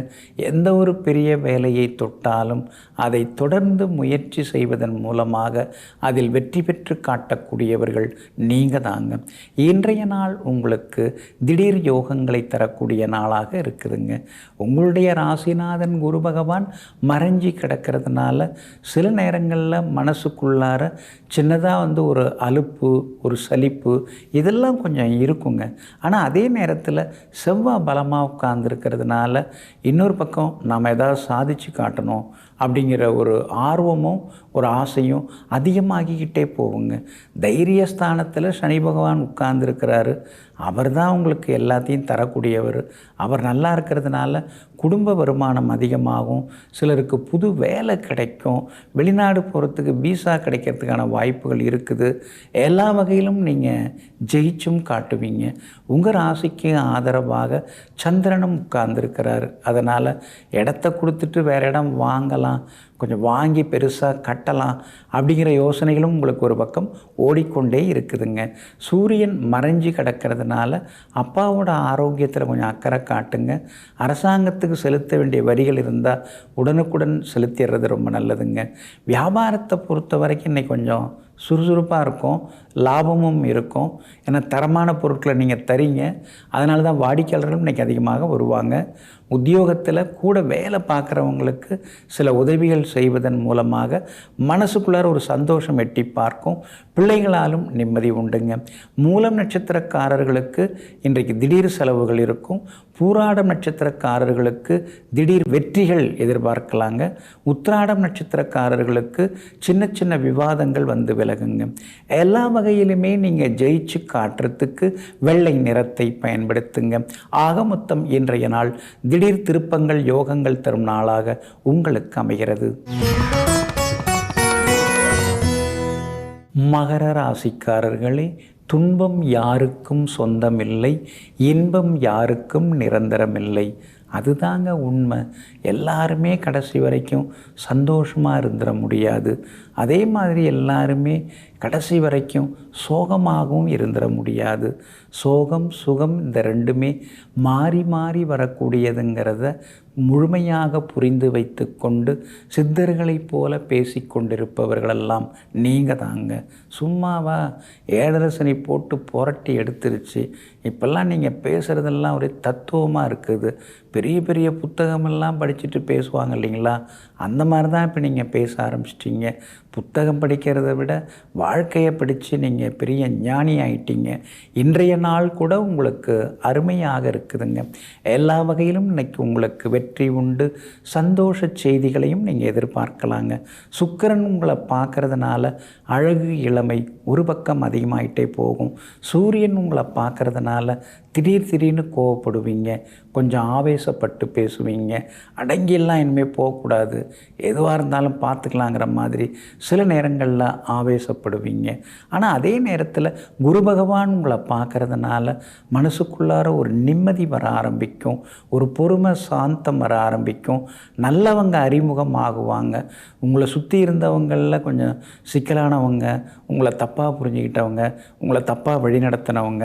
எந்த ஒரு பெரிய வேலையை தொட்டாலும் அதை தொடர்ந்து முயற்சி செய்வதன் மூலமாக அதில் வெற்றி பெற்று காட்டக்கூடியவர்கள் நீங்கள் தாங்க. இன்றைய நாள் உங்களுக்கு திடீர் யோகங்களை தரக்கூடிய நாளாக இருக்குதுங்க. உங்களுடைய ராசிநாதன் குரு பகவான் மறைஞ்சி கிடக்கிறதுனால சில நேரங்களில் மனசுக்குள்ளார சின்னதாக ஒரு அலுப்பு, ஒரு சலிப்பு இதெல்லாம் கொஞ்சம் இருக்குங்க. ஆனால் அதே நேரத்தில் செவ்வாய் பலமாக உட்கார்ந்துருக்கிறதுனால இன்னொரு பக்கம் நாம் ஏதாவது சாதித்து காட்டணும் அப்படிங்கிற ஒரு ஆர்வமும் ஒரு ஆசையும் அதிகமாகிக்கிட்டே போகுங்க. தைரியஸ்தானத்தில் சனி பகவான் உட்கார்ந்துருக்கிறாரு. அவர் தான் உங்களுக்கு எல்லாத்தையும் தரக்கூடியவர். அவர் நல்லா இருக்கிறதுனால குடும்ப வருமானம் அதிகமாகும். சிலருக்கு புது வேலை கிடைக்கும். வெளிநாடு போகிறதுக்கு விசா கிடைக்கிறதுக்கான வாய்ப்புகள் இருக்குது. எல்லா வகையிலும் நீங்கள் ஜெயிச்சும் காட்டுவீங்க. உங்கள் ராசிக்கு ஆதரவாக சந்திரனும் உட்கார்ந்துருக்கிறாரு. அதனால் இடத்த கொடுத்துட்டு வேறு இடம் வாங்கலாம், கொஞ்சம் வாங்கி பெருசாக கட்டலாம் அப்படிங்கிற யோசனைகளும் உங்களுக்கு ஒரு பக்கம் ஓடிக்கொண்டே இருக்குதுங்க. சூரியன் மறைஞ்சி கிடக்கிறதுனால அப்பாவோட ஆரோக்கியத்தில் கொஞ்சம் அக்கறை காட்டுங்க. அரசாங்கத்துக்கு செலுத்த வேண்டிய வரிகள் இருந்தால் உடனுக்குடன் செலுத்திடுறது ரொம்ப நல்லதுங்க. வியாபாரத்தை பொறுத்த வரைக்கும் இன்றைக்கி கொஞ்சம் சுறுசுறுப்பாக இருக்கும், லாபமும் இருக்கும். ஏன்னா தரமான பொருட்களை நீங்கள் தரீங்க, அதனால தான் வாடிக்கையாளர்களும் இன்றைக்கி அதிகமாக வருவாங்க. உத்தியோகத்தில் கூட வேலை பார்க்குறவங்களுக்கு சில உதவிகள் செய்வதன் மூலமாக மனசுக்குள்ளார ஒரு சந்தோஷம் எட்டி பார்க்கும். பிள்ளைகளாலும் நிம்மதி உண்டுங்க. மூலம் நட்சத்திரக்காரர்களுக்கு இன்றைக்கு திடீர் செலவுகள் இருக்கும். பூராடம் நட்சத்திரக்காரர்களுக்கு திடீர் வெற்றிகள் எதிர்பார்க்கலாங்க. உத்திராடம் நட்சத்திரக்காரர்களுக்கு சின்ன சின்ன விவாதங்கள் வந்து விலகுங்க. எல்லா வகையிலுமே நீங்கள் ஜெயிச்சு காட்டுறதுக்கு வெள்ளை நிறத்தை பயன்படுத்துங்க. ஆக மொத்தம் இன்றைய நாள் திடீர் திருப்பங்கள், யோகங்கள் தரும் நாளாக உங்களுக்கு அமைகிறது. மகர ராசிக்காரர்களே, துன்பம் யாருக்கும் சொந்தமில்லை, இன்பம் யாருக்கும் நிரந்தரமில்லை. அதுதாங்க உண்மை. எல்லாருமே கடைசி வரைக்கும் சந்தோஷமாக இருந்துட முடியாது. அதே மாதிரி எல்லாருமே கடைசி வரைக்கும் சோகமாகவும் இருந்துட முடியாது. சோகம், சுகம் இந்த ரெண்டுமே மாறி மாறி வரக்கூடியதுங்கிறத முழுமையாக புரிந்து வைத்து கொண்டு சித்தர்களைப் போல பேசி கொண்டிருப்பவர்களெல்லாம் நீங்கள் தாங்க. சும்மாவா 7.5 சனி போட்டு புரட்டி எடுத்துருச்சு. இப்போல்லாம் நீங்கள் பேசுகிறதெல்லாம் ஒரு தத்துவமாக இருக்குது. பெரிய பெரிய பெரிய புத்தகமெல்லாம் படிச்சுட்டு பேசுவாங்க இல்லைங்களா, அந்த மாதிரி தான் இப்போ நீங்கள் பேச ஆரம்பிச்சிட்டிங்க. புத்தகம் படிக்கிறத விட வாழ்க்கையை படித்து நீங்கள் பெரிய ஞானி ஆயிட்டீங்க. இன்றைய நாள் கூட உங்களுக்கு அருமையாக இருக்குதுங்க. எல்லா வகையிலும் இன்னைக்கு உங்களுக்கு வெற்றி உண்டு. சந்தோஷ செய்திகளையும் நீங்கள் எதிர்பார்க்கலாங்க. சுக்கிரன் உங்களை பார்க்கறதுனால அழகு இளமை ஒரு பக்கம் அதிகமாயிட்டே போகும். சூரியன் உங்களை பார்க்கறதுனால திடீர்னு கோவப்படுவீங்க, கொஞ்சம் ஆவேசப்பட்டு பேசுவீங்க, அடங்கியெல்லாம் இனிமேல் போகக்கூடாது, எதுவாக இருந்தாலும் பார்த்துக்கலாங்கிற மாதிரி சில நேரங்களில் ஆவேசப்படுவீங்க. ஆனால் அதே நேரத்தில் குரு பகவான் உங்களை பார்க்கறதுனால மனசுக்குள்ளார ஒரு நிம்மதி வர ஆரம்பிக்கும், ஒரு பொறுமை சாந்தம் வர ஆரம்பிக்கும். நல்லவங்க அறிமுகம் ஆகுவாங்க. உங்களை சுற்றி இருந்தவங்களில் கொஞ்சம் சிக்கலானவங்க, உங்களை தப்பாக புரிஞ்சுக்கிட்டவங்க, உங்களை தப்பாக வழிநடத்தினவங்க,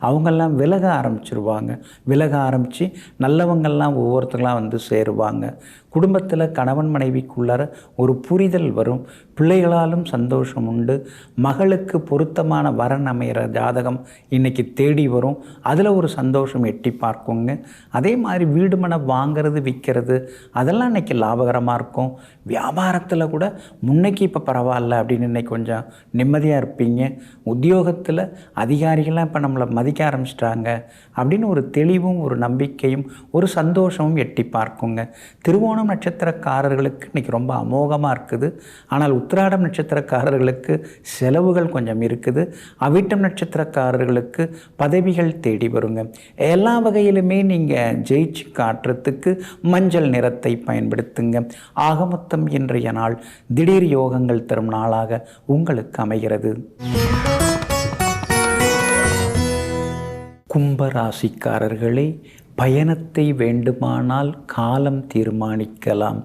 அவங்கெல்லாம் விலக ஆரம்பிச்சிருவாங்க. விலக ஆரம்பித்து நல்லவங்கள்லாம் ஒவ்வொருத்தங்களாம் வந்து சேருவாங்க. குடும்பத்தில் கணவன் மனைவிக்குள்ளார ஒரு புரிதல் வரும். பிள்ளைகளாலும் சந்தோஷம் உண்டு. மகளுக்கு பொருத்தமான வரன் அமைகிற ஜாதகம் இன்றைக்கி தேடி வரும். அதில் ஒரு சந்தோஷம் எட்டி பார்க்குங்க. அதே மாதிரி வீடு மனை வாங்கிறது விற்கிறது அதெல்லாம் இன்றைக்கி லாபகரமாக இருக்கும். வியாபாரத்தில் கூட முன்னைக்கு இப்போ பரவாயில்ல அப்படின்னு இன்றைக்கி கொஞ்சம் நிம்மதியாக இருப்பீங்க. உத்தியோகத்தில் அதிகாரிகள்லாம் இப்போ நம்மளை மதிக்க ஆரம்பிச்சிட்டாங்க அப்படின்னு ஒரு தெளிவும் ஒரு நம்பிக்கையும் ஒரு சந்தோஷமும் எட்டி பார்க்குங்க. திருவோணம் நட்சத்திரக்காரர்களுக்கு இன்றைக்கி ரொம்ப அமோகமாக இருக்குது. ஆனால் உத்திராடம் நட்சத்திரக்காரர்களுக்கு செலவுகள் கொஞ்சம் இருக்குது. அவிட்டம் நட்சத்திரக்காரர்களுக்கு பதவிகள் தேடி வருங்க. எல்லா வகையிலுமே நீங்கள் ஜெயிச்சு காட்டுறதுக்கு மஞ்சள் நிறத்தை பயன்படுத்துங்க. ஆக மொத்தம் இன்றைய நாள் திடீர் யோகங்கள் தரும் நாளாக உங்களுக்கு அமைகிறது. கும்பராசிக்காரர்களே, பயணத்தை வேண்டுமானால் காலம் தீர்மானிக்கலாம்,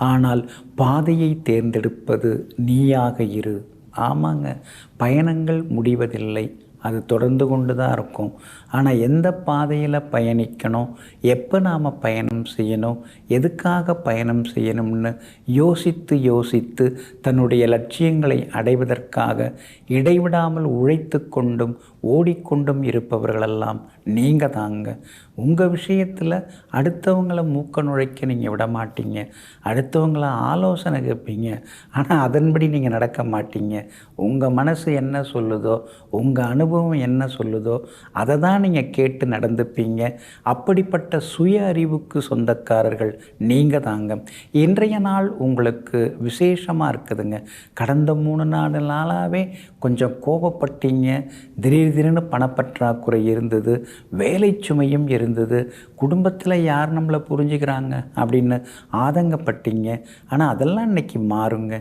ஆனால் பாதையை தேர்ந்தெடுப்பது நீயாக இரு. ஆமாங்க, பயணங்கள் முடிவதில்லை, அது தொடர்ந்து கொண்டு தான் இருக்கும். ஆனால் எந்த பாதையில் பயணிக்கணும், எப்போ நாம் பயணம் செய்யணும், எதுக்காக பயணம் செய்யணும்னு யோசித்து தன்னுடைய லட்சியங்களை அடைவதற்காக இடைவிடாமல் உழைத்து கொண்டும் ஓடிக்கொண்டும் இருப்பவர்களெல்லாம் நீங்கள் தாங்க. உங்கள் விஷயத்தில் அடுத்தவங்களை மூக்க நுழைக்க நீங்கள் விட மாட்டீங்க. அடுத்தவங்கள ஆலோசனை கேட்பீங்க, ஆனால் அதன்படி நீங்கள் நடக்க மாட்டீங்க. உங்கள் மனசு என்ன சொல்லுதோ, உங்கள் அனுபவம் என்ன சொல்லுதோ அதை தான் நீங்கள் கேட்டு நடந்துப்பீங்க. அப்படிப்பட்ட சுய அறிவுக்கு சொந்தக்காரர்கள் நீங்கள் தாங்க. இன்றைய நாள் உங்களுக்கு விசேஷமாக இருக்குதுங்க. கடந்த 3-4 நாளாகவே கொஞ்சம் கோபப்பட்டீங்க. திடீர்னு பணப்பற்றாக்குறை இருந்தது, வேலை சுமையும் இருந்தது, குடும்பத்தில் யார் நம்மளை புரிஞ்சுக்கிறாங்க அப்படின்னு ஆதங்கப்பட்டீங்க. ஆனால் அதெல்லாம் இன்றைக்கி மாறுங்க.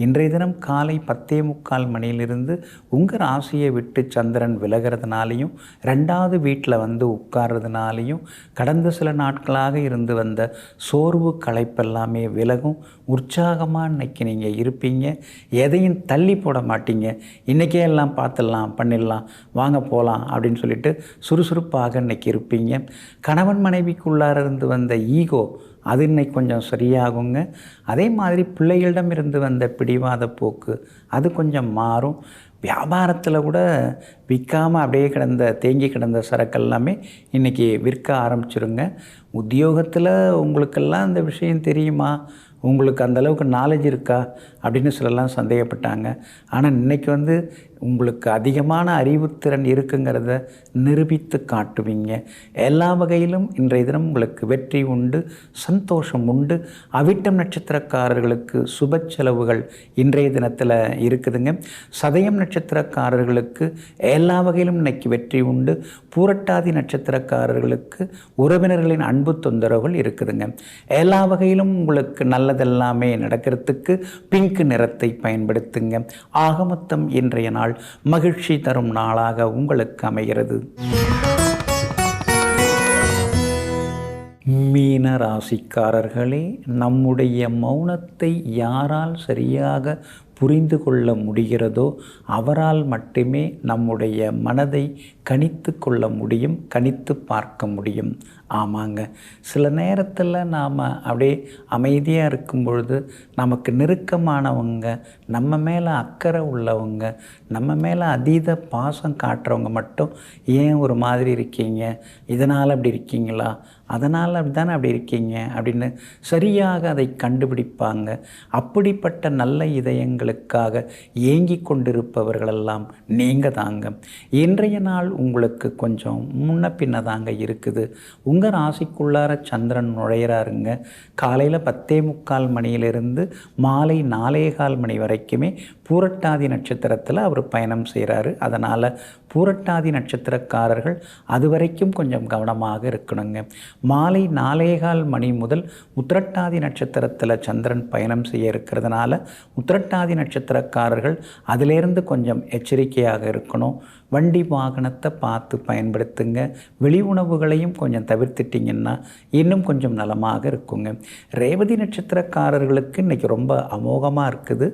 இன்றைய தினம் காலை 10:45 மணியிலிருந்து உங்கள் ராசியை விட்டு சந்திரன் விலகிறதுனாலையும் 2வது வீட்டில் வந்து உட்கார்றதுனாலையும் கடந்த சில நாட்களாக இருந்து வந்த சோர்வு களைப்பெல்லாமே விலகும். உற்சாகமாக இன்றைக்கி நீங்கள் இருப்பீங்க. எதையும் தள்ளி போட மாட்டீங்க. இன்றைக்கே எல்லாம் பார்த்துடலாம், பண்ணிடலாம், வாங்க போகலாம் அப்படின்னு சொல்லிட்டு சுறுசுறுப்பாக இன்றைக்கி இருப்பீங்க. கணவன் மனைவிக்குள்ளார இருந்து வந்த ஈகோ அது இன்னைக்கு கொஞ்சம் சரியாகுங்க. அதே மாதிரி பிள்ளைகளிடம் இருந்து வந்த பிடிவாத போக்கு அது கொஞ்சம் மாறும். வியாபாரத்தில் கூட விற்காமல் அப்படியே தேங்கி கிடந்த சரக்கெல்லாமே இன்றைக்கி விற்க ஆரம்பிச்சிருங்க. உத்தியோகத்தில் உங்களுக்கெல்லாம் இந்த விஷயம் தெரியுமா, உங்களுக்கு அந்தளவுக்கு நாலேஜ் இருக்கா அப்படின்னு சிலர்லாம் சந்தேகப்பட்டாங்க. ஆனால் இன்றைக்கி வந்து உங்களுக்கு அதிகமான அறிவுத்திறன் இருக்குங்கிறத நிரூபித்து காட்டுவீங்க. எல்லா வகையிலும் இன்றைய தினம் உங்களுக்கு வெற்றி உண்டு, சந்தோஷம் உண்டு. அவிட்டம் நட்சத்திரக்காரர்களுக்கு சுப செலவுகள் இன்றைய தினத்தில் இருக்குதுங்க. சதயம் நட்சத்திரக்காரர்களுக்கு எல்லா வகையிலும் இன்னைக்கு வெற்றி உண்டு. பூரட்டாதி நட்சத்திரக்காரர்களுக்கு உறவினர்களின் அன்பு தொந்தரவுகள் இருக்குதுங்க. எல்லா வகையிலும் உங்களுக்கு நல்லதெல்லாமே நடக்கிறதுக்கு பிங்க் நிறத்தை பயன்படுத்துங்க. ஆக மொத்தம் இன்றைய நாள் மகிழ்ச்சி தரும் நாளாக உங்களுக்கு அமைகிறது. மீன ராசிக்காரர்களே, நம்முடைய மௌனத்தை யாரால் சரியாக புரிந்து கொள்ள முடிகிறதோ அவரால் மட்டுமே நம்முடைய மனதை கணித்து கொள்ள முடியும், கணித்து பார்க்க முடியும். ஆமாங்க, சில நேரத்தில் நாம் அப்படியே அமைதியாக இருக்கும் பொழுது நமக்கு நெருக்கமானவங்க, நம்ம மேலே அக்கறை உள்ளவங்க, நம்ம மேலே அதீத பாசம் காட்டுறவங்க மட்டும் ஏன் ஒரு மாதிரி இருக்கீங்க, இதனால் அப்படி இருக்கீங்களா, அதனால் அப்படி தானே அப்படி இருக்கீங்க அப்படின்னு சரியாக அதை கண்டுபிடிப்பாங்க. அப்படிப்பட்ட நல்ல இதயங்களுக்காக ஏங்கி கொண்டிருப்பவர்களெல்லாம் நீங்கள் தாங்க. இன்றைய நாள் உங்களுக்கு கொஞ்சம் முன்ன பின்ன தாங்க இருக்குது. உங்கள் ராசிக்குள்ளார சந்திரன் நுழையிறாருங்க. காலையில் 10:45 மணியிலிருந்து மாலை 4:15 மணி வரைக்குமே பூரட்டாதி நட்சத்திரத்தில் அவர் பயணம் செய்கிறாரு. அதனால் பூரட்டாதி நட்சத்திரக்காரர்கள் அது வரைக்கும் கொஞ்சம் கவனமாக இருக்கணுங்க. மாலை 4:15 மணி முதல் உத்திரட்டாதி நட்சத்திரத்தில் சந்திரன் பயணம் செய்ய இருக்கிறதுனால உத்திரட்டாதி நட்சத்திரக்காரர்கள் அதிலேருந்து கொஞ்சம் எச்சரிக்கையாக இருக்கணும். வண்டி வாகனத்தை பார்த்து பயன்படுத்துங்க. வெளி உணவுகளையும் கொஞ்சம் தவிர்த்துட்டிங்கன்னா இன்னும் கொஞ்சம் நலமாக இருக்குங்க. ரேவதி நட்சத்திரக்காரர்களுக்கு இன்றைக்கி ரொம்ப அமோகமாக இருக்குது.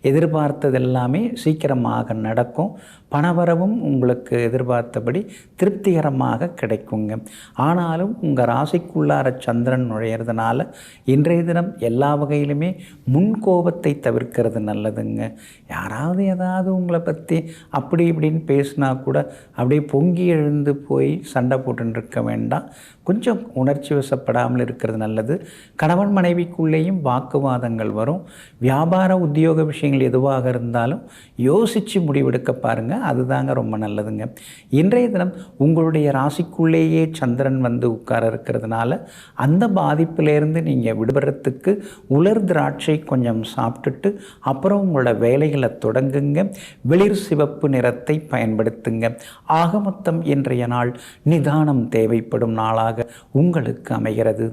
எதிர்பார்த்தது எல்லாமே சீக்கிரமாக நடக்கும். பணவரவும் உங்களுக்கு எதிர்பார்த்தபடி திருப்திகரமாக கிடைக்குங்க. ஆனாலும் உங்கள் ராசிக்குள்ளார சந்திரன் நுழையிறதுனால இன்றைய தினம் எல்லா வகையிலுமே முன்கோபத்தை தவிர்க்கிறது நல்லதுங்க. யாராவது ஏதாவது உங்களை பற்றி அப்படி இப்படின்னு பேசினா கூட அப்படியே பொங்கி எழுந்து போய் சண்டை போட்டுன்னு இருக்க வேண்டாம். கொஞ்சம் உணர்ச்சி வசப்படாமல் இருக்கிறது நல்லது. கணவன் மனைவிக்குள்ளேயும் வாக்குவாதங்கள் வரும். வியாபார உத்தியோக விஷயங்கள் எதுவாக இருந்தாலும் யோசித்து முடிவெடுக்க பாருங்கள். அதுதாங்க ரொம்ப நல்லதுங்க. இன்றைய தினம் உங்களுடைய ராசிக்குள்ளேயே சந்திரன் வந்து உட்கார இருக்கிறதுனால அந்த பாதிப்பிலேருந்து நீங்கள் விடுபடுறதுக்கு உலர் திராட்சை கொஞ்சம் சாப்பிட்டுட்டு அப்புறம் உங்களோட வேலைகளை தொடங்குங்க. வெளிர் சிவப்பு நிறத்தை பயன்படுத்துங்க. ஆக மொத்தம் இன்றைய நாள் நிதானம் தேவைப்படும் நாளாக உங்களுக்கு அமைகிறது.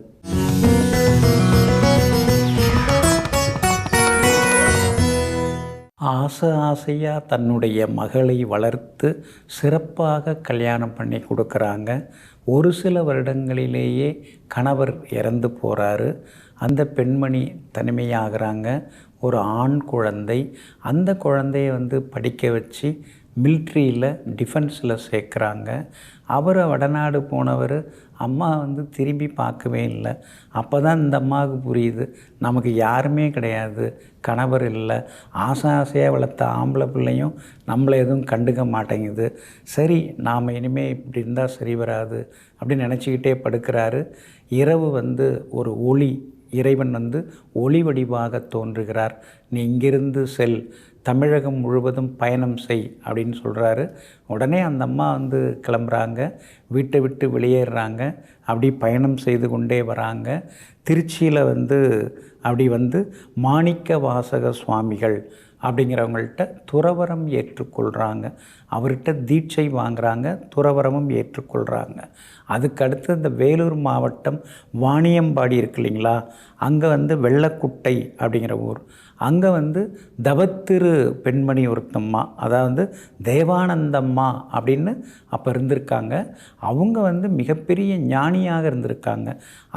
ஆசையாக தன்னுடைய மகளை வளர்த்து சிறப்பாக கல்யாணம் பண்ணி கொடுக்குறாங்க. ஒரு சில வருடங்களிலேயே கணவர் இறந்து போகிறாரு. அந்த பெண்மணி தனிமையாகிறாங்க. ஒரு ஆண் குழந்தை, அந்த குழந்தைய படிக்க வச்சு மிலிட்ரியில் டிஃபென்ஸில் சேர்க்குறாங்க. அவர் வடநாடு போனவர் அம்மா திரும்பி பார்க்கவே இல்லை. அப்போ தான் இந்த அம்மாவுக்கு புரியுது, நமக்கு யாருமே கிடையாது, கணவர் இல்லை, ஆசையாக வளர்த்த ஆம்பளை பிள்ளையும் நம்மளை எதுவும் கண்டுக்க மாட்டேங்குது. சரி, நாம் இனிமேல் இப்படி இருந்தால் சரி வராது அப்படின்னு நினச்சிக்கிட்டே படுக்கிறாரு. இரவு ஒரு ஒளி, இறைவன் ஒளி வடிவாக தோன்றுகிறார். நீ இங்கிருந்து செல், தமிழகம் முழுவதும் பயணம் செய் அப்படின்னு சொல்கிறாரு. உடனே அந்த அம்மா கிளம்புறாங்க, வீட்டை விட்டு வெளியேறுறாங்க. அப்படி பயணம் செய்து கொண்டே வராங்க. திருச்சியில் அப்படி மாணிக்க வாசக சுவாமிகள் அப்படிங்கிறவங்கள்ட்ட துறவரம் ஏற்றுக்கொள்கிறாங்க. அவர்கிட்ட தீட்சை வாங்குகிறாங்க, துறவரமும் ஏற்றுக்கொள்கிறாங்க. அதுக்கடுத்து இந்த வேலூர் மாவட்டம் வாணியம்பாடி இருக்கு இல்லைங்களா, அங்கே வெள்ளக்குட்டை அப்படிங்கிற ஊர், அங்கே தவத்திரு பெண்மணி ஒருத்தம்மா, அதாவது தேவானந்தம்மா அப்படின்னு அப்போ இருந்திருக்காங்க. அவங்க மிகப்பெரிய ஞானியாக இருந்திருக்காங்க.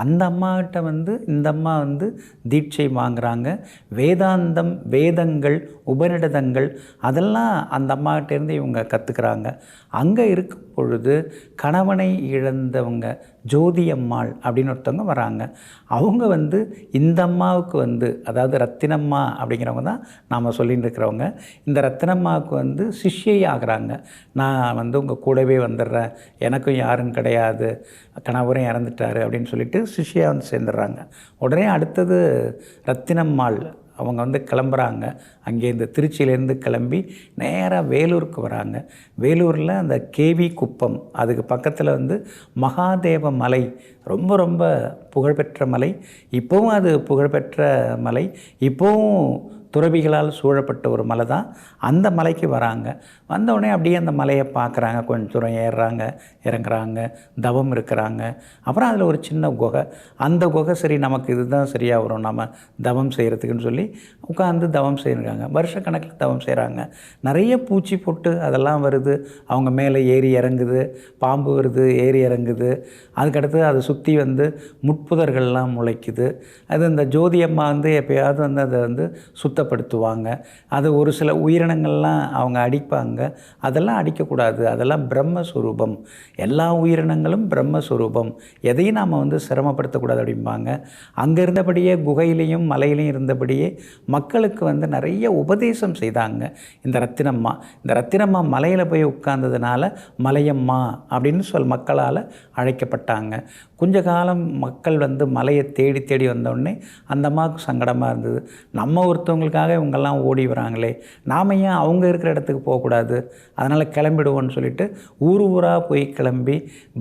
அந்த அம்மாக்கிட்ட இந்த அம்மா தீட்சை வாங்குகிறாங்க. வேதாந்தம், வேதங்கள், உபநிடதங்கள் அதெல்லாம் அந்த அம்மாக்கிட்டேருந்து இவங்க கற்றுக்கிறாங்க. அங்கே இருக்கும் பொழுது கணவனை இழந்தவங்க ஜோதி அம்மாள் அப்படின்னு ஒருத்தவங்க வராங்க. அவங்க இந்த அம்மாவுக்கு அதாவது ரத்தினம்மா அப்படிங்கிறவங்க தான் நாம் சொல்லிட்டு இருக்கிறவங்க. இந்த ரத்தினம்மாவுக்கு சிஷ்யை ஆகிறாங்க. நான் உங்கள் கூடவே வந்துடுறேன், எனக்கும் யாரும் கிடையாது, கணவரும் இறந்துட்டார் அப்படின்னு சொல்லிட்டு சிஷ்யாக சேர்ந்துடுறாங்க. உடனே அடுத்தது ரத்தினம்மாள் அவங்க கிளம்புறாங்க. அங்கேருந்து திருச்சியிலேருந்து கிளம்பி நேராக வேலூருக்கு வராங்க. வேலூரில் அந்த கேவி குப்பம், அதுக்கு பக்கத்தில் மகாதேவ மலை, ரொம்ப ரொம்ப புகழ்பெற்ற மலை. இப்போவும் அது புகழ்பெற்ற மலை. இப்போவும் துறவிகளால் சூழப்பட்ட ஒரு மலை தான். அந்த மலைக்கு வராங்க. வந்தவுடனே அப்படியே அந்த மலையை பார்க்குறாங்க. கொஞ்சம் தூரம் ஏறுறாங்க, இறங்குறாங்க, தவம் இருக்கிறாங்க. அப்புறம் அதில் ஒரு சின்ன குகை, அந்த குகை சரி நமக்கு இதுதான் சரியாக வரும் நம்ம தவம் செய்கிறதுக்குன்னு சொல்லி உட்காந்து தவம் செய்கிறாங்க. வருஷக்கணக்கில் தவம் செய்கிறாங்க. நிறைய பூச்சி பொட்டு அதெல்லாம் வருது, அவங்க மேலே ஏறி இறங்குது, பாம்பு வருது, ஏறி இறங்குது. அதுக்கடுத்து அதை சுற்றி முட்புதர்கள்லாம் முளைக்குது. அது இந்த ஜோதி அம்மா எப்போயாவது அதை சுத்தம் சுத்தப்படுத்துவாங்க. அது ஒரு சில உயிரினங்கள்லாம் அவங்க அடிப்பாங்க. அதெல்லாம் அடிக்கக்கூடாது, அதெல்லாம் பிரம்மஸ்வரூபம், எல்லா உயிரினங்களும் பிரம்மஸ்வரூபம், எதையும் நாம் சிரமப்படுத்தக்கூடாது அப்படிம்பாங்க. அங்கே இருந்தபடியே குகையிலையும் மலையிலையும் இருந்தபடியே மக்களுக்கு நிறைய உபதேசம் செய்தாங்க இந்த ரத்தினம்மா. இந்த ரத்தினம்மா மலையில் போய் உட்கார்ந்ததுனால மலையம்மா அப்படின்னு மக்களால் அழைக்கப்பட்டாங்க. கொஞ்ச காலம் மக்கள் மலையை தேடி தேடி வந்தோடனே அந்த அம்மாவுக்கு சங்கடமாக இருந்தது. நம்ம ஒருத்தவங்களுக்காக இவங்கெல்லாம் ஓடி வராங்களே, நாம் ஏன் அவங்க இருக்கிற இடத்துக்கு போகக்கூடாது, அதனால் கிளம்பிடுவோன்னு சொல்லிட்டு ஊர் ஊராக போய் கிளம்பி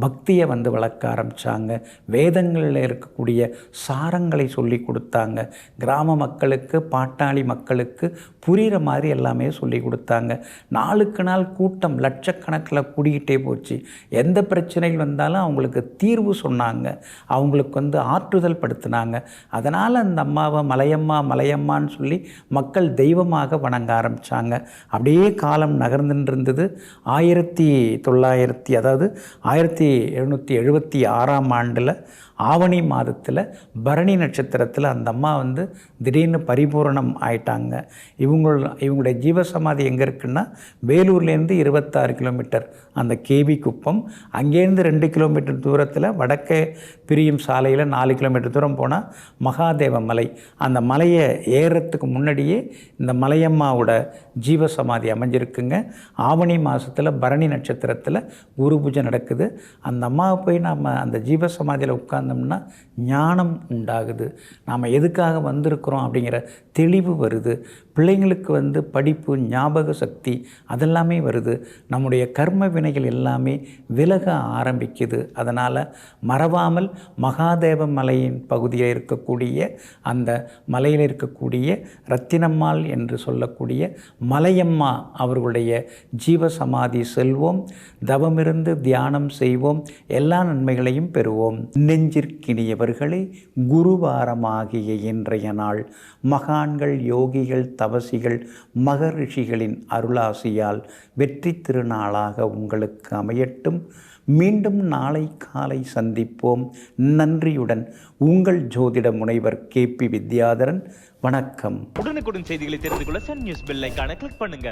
பக்தியை வளர்க்க ஆரம்பித்தாங்க. வேதங்களில் இருக்கக்கூடிய சாரங்களை சொல்லி கொடுத்தாங்க. கிராம மக்களுக்கு, பாட்டாளி மக்களுக்கு புரிகிற மாதிரி எல்லாமே சொல்லி கொடுத்தாங்க. நாளுக்கு நாள் கூட்டம் லட்சக்கணக்கில் கூடிக்கிட்டே போச்சு. எந்த பிரச்சனைகள் வந்தாலும் அவங்களுக்கு தீர்வு சொன்னாங்க, அவங்களுக்கு ஆற்றுதல் படுத்தினாங்க. அதனால் அந்த அம்மாவை மலையம்மா மலையம்மான்னு சொல்லி மக்கள் தெய்வமாக வணங்க ஆரம்பித்தாங்க. அப்படியே காலம் நகர்ந்துட்டு இருந்தது. 1776ஆம் ஆண்டில் ஆவணி மாதத்தில் பரணி நட்சத்திரத்தில் அந்த அம்மா திடீர்னு பரிபூரணம் ஆயிட்டாங்க. இவங்களுடைய ஜீவசமாதி எங்கே இருக்குன்னா, வேலூர்லேருந்து 26 கிலோமீட்டர் அந்த கேபி குப்பம், அங்கேருந்து 2 கிலோமீட்டர் தூரத்தில் வடக்கே பிரியும் சாலையில் 4 கிலோமீட்டர் தூரம் போனால் மகாதேவ மலை. அந்த மலையை ஏறுறதுக்கு முன்னாடியே இந்த மலையம்மாவோட ஜீவசமாதி அமைஞ்சிருக்குங்க. ஆவணி மாதத்தில் பரணி நட்சத்திரத்தில் குரு பூஜை நடக்குது. அந்த அம்மாவை போய் நாம் அந்த ஜீவசமாதியில் உட்கார்ந்தோம்னா ஞானம் உண்டாகுது. நாம் எதுக்காக வந்திருக்கிறோம் அப்படிங்கிற தெளிவு வருது. பிள்ளைங்களுக்கு படிப்பு, ஞாபக சக்தி அதெல்லாமே வருது. நம்முடைய கர்ம வினைகள் எல்லாமே விலக ஆரம்பிக்குது. அதனால் மறவாமல் மகாதேவ மலையின் பகுதியில் இருக்கக்கூடிய அந்த மலையில் இருக்கக்கூடிய ரத்தினம்மாள் என்று சொல்லக்கூடிய மலையம்மா அவர்களுடைய ஜீவசமாதி செல்வோம், தவமிருந்து தியானம் செய்வோம், எல்லா நன்மைகளையும் பெறுவோம். நெஞ்சிற்கினியவர்களே, குருவாரமாகிய இன்றைய நாள் மகான்கள், யோகிகள், தவசிகள், மகரிஷிகளின் அருளாசியால் வெற்றி திருநாளாக உங்களுக்கு அமையட்டும். மீண்டும் நாளை காலை சந்திப்போம். நன்றியுடன் உங்கள் ஜோதிட முனைவர் KP வித்யாதரன். வணக்கம். உடனுக்குடன் செய்திகளை தெரிந்து கொள்ள சன் நியூஸ் பெல் ஐகானை கிளிக் பண்ணுங்க.